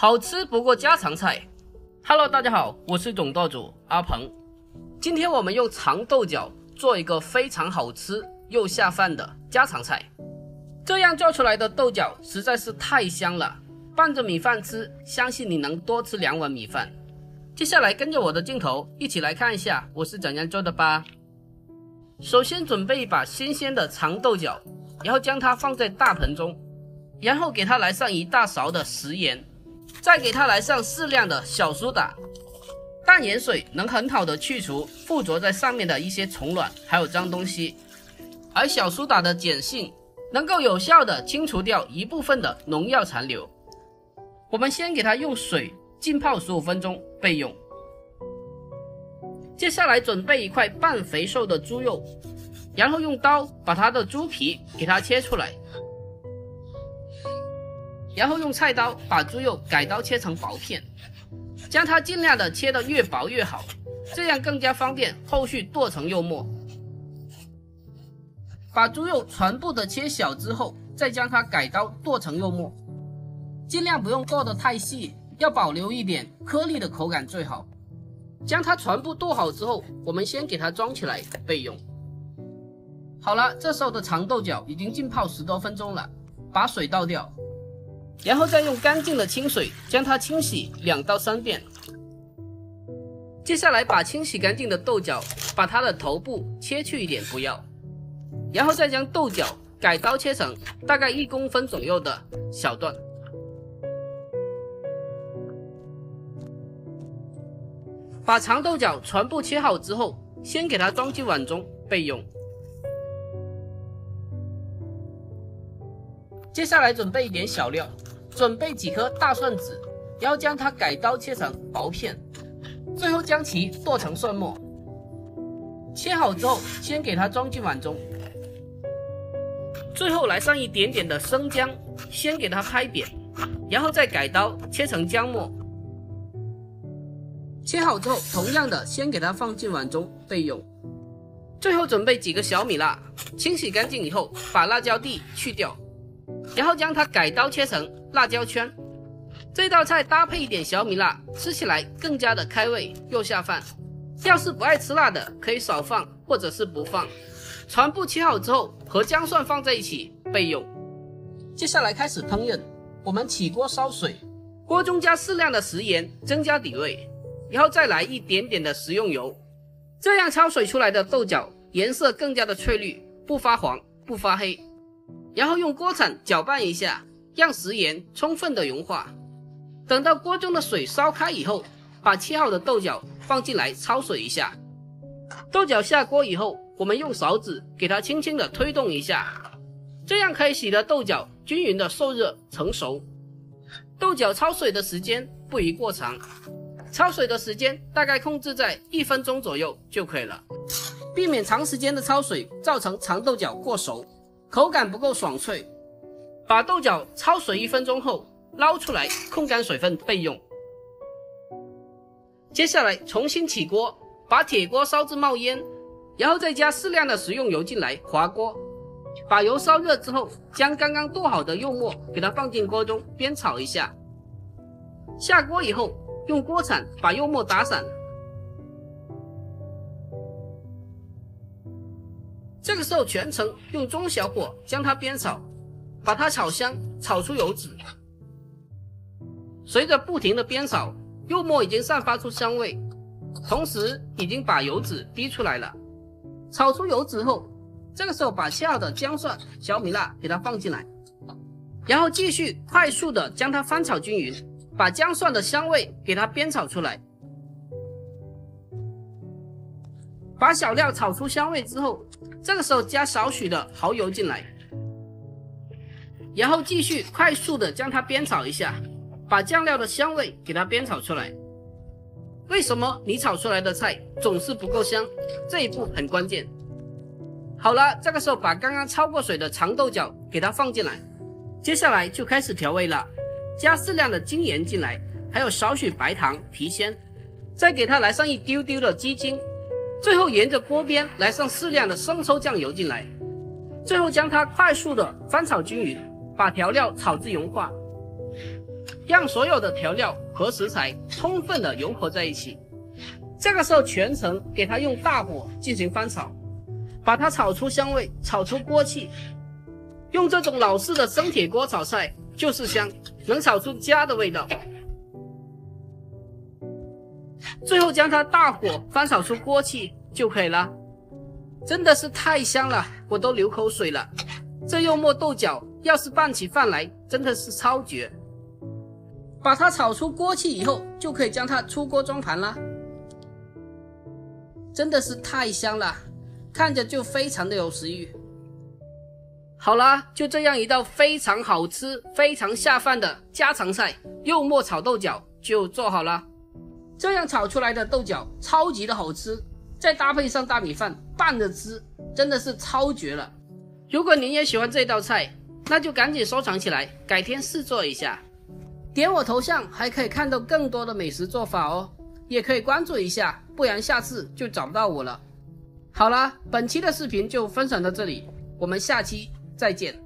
好吃不过家常菜。Hello， 大家好，我是总舵主阿鹏。今天我们用长豆角做一个非常好吃又下饭的家常菜。这样做出来的豆角实在是太香了，拌着米饭吃，相信你能多吃2碗米饭。接下来跟着我的镜头一起来看一下我是怎样做的吧。首先准备一把新鲜的长豆角，然后将它放在大盆中，然后给它来上1大勺的食盐，再给它来上适量的小苏打。淡盐水能很好的去除附着在上面的一些虫卵还有脏东西，而小苏打的碱性能够有效的清除掉一部分的农药残留。我们先给它用水浸泡15分钟备用。接下来准备一块半肥瘦的猪肉，然后用刀把它的猪皮给它切出来，然后用菜刀把猪肉改刀切成薄片，将它尽量的切得越薄越好，这样更加方便后续剁成肉末。把猪肉全部的切小之后，再将它改刀剁成肉末，尽量不用剁得太细，要保留一点颗粒的口感最好。将它全部剁好之后，我们先给它装起来备用。好了，这时候的长豆角已经浸泡10多分钟了，把水倒掉，然后再用干净的清水将它清洗2到3遍。接下来把清洗干净的豆角，把它的头部切去一点不要，然后再将豆角改刀切成大概1公分左右的小段。把长豆角全部切好之后，先给它装进碗中备用。接下来准备一点小料，准备几颗大蒜籽，然后将它改刀切成薄片，最后将其剁成蒜末。切好之后，先给它装进碗中。最后来上一点点的生姜，先给它拍扁，然后再改刀切成姜末。切好之后，同样的先给它放进碗中备用。最后准备几个小米辣，清洗干净以后把辣椒蒂去掉，然后将它改刀切成辣椒圈。这道菜搭配一点小米辣，吃起来更加的开胃又下饭。要是不爱吃辣的，可以少放或者是不放。全部切好之后，和姜蒜放在一起备用。接下来开始烹饪，我们起锅烧水，锅中加适量的食盐，增加底味，然后再来一点点的食用油，这样焯水出来的豆角颜色更加的翠绿，不发黄不发黑。然后用锅铲搅拌一下，让食盐充分的融化。等到锅中的水烧开以后，把切好的豆角放进来焯水一下。豆角下锅以后，我们用勺子给它轻轻的推动一下，这样可以使得豆角均匀的受热成熟。豆角焯水的时间不宜过长，焯水的时间大概控制在1分钟左右就可以了，避免长时间的焯水造成长豆角过熟，口感不够爽脆。把豆角焯水1分钟后捞出来，控干水分备用。接下来重新起锅，把铁锅烧至冒烟，然后再加适量的食用油进来滑锅。把油烧热之后，将刚刚剁好的肉末给它放进锅中煸炒一下。下锅以后，用锅铲把肉末打散。这个时候全程用中小火将它煸炒，把它炒香，炒出油脂。随着不停的煸炒，肉末已经散发出香味，同时已经把油脂逼出来了。炒出油脂后，这个时候把切好的姜蒜、小米辣给它放进来，然后继续快速的将它翻炒均匀，把姜蒜的香味给它煸炒出来。把小料炒出香味之后，这个时候加少许的蚝油进来，然后继续快速的将它煸炒一下，把酱料的香味给它煸炒出来。为什么你炒出来的菜总是不够香？这一步很关键。好了，这个时候把刚刚焯过水的长豆角给它放进来，接下来就开始调味了，加适量的精盐进来，还有少许白糖提鲜，再给它来上一丢丢的鸡精，最后沿着锅边来上适量的生抽酱油进来，最后将它快速的翻炒均匀，把调料炒至融化。让所有的调料和食材充分的融合在一起。这个时候全程给它用大火进行翻炒，把它炒出香味，炒出锅气。用这种老式的生铁锅炒菜就是香，能炒出家的味道。最后将它大火翻炒出锅气就可以了。真的是太香了，我都流口水了。这肉末豆角要是拌起饭来，真的是超绝。把它炒出锅气以后，就可以将它出锅装盘了。真的是太香了，看着就非常的有食欲。好啦，就这样一道非常好吃、非常下饭的家常菜——肉末炒豆角就做好了。这样炒出来的豆角超级的好吃，再搭配上大米饭拌着吃，真的是超绝了。如果您也喜欢这道菜，那就赶紧收藏起来，改天试做一下。点我头像还可以看到更多的美食做法哦，也可以关注一下，不然下次就找不到我了。好啦，本期的视频就分享到这里，我们下期再见。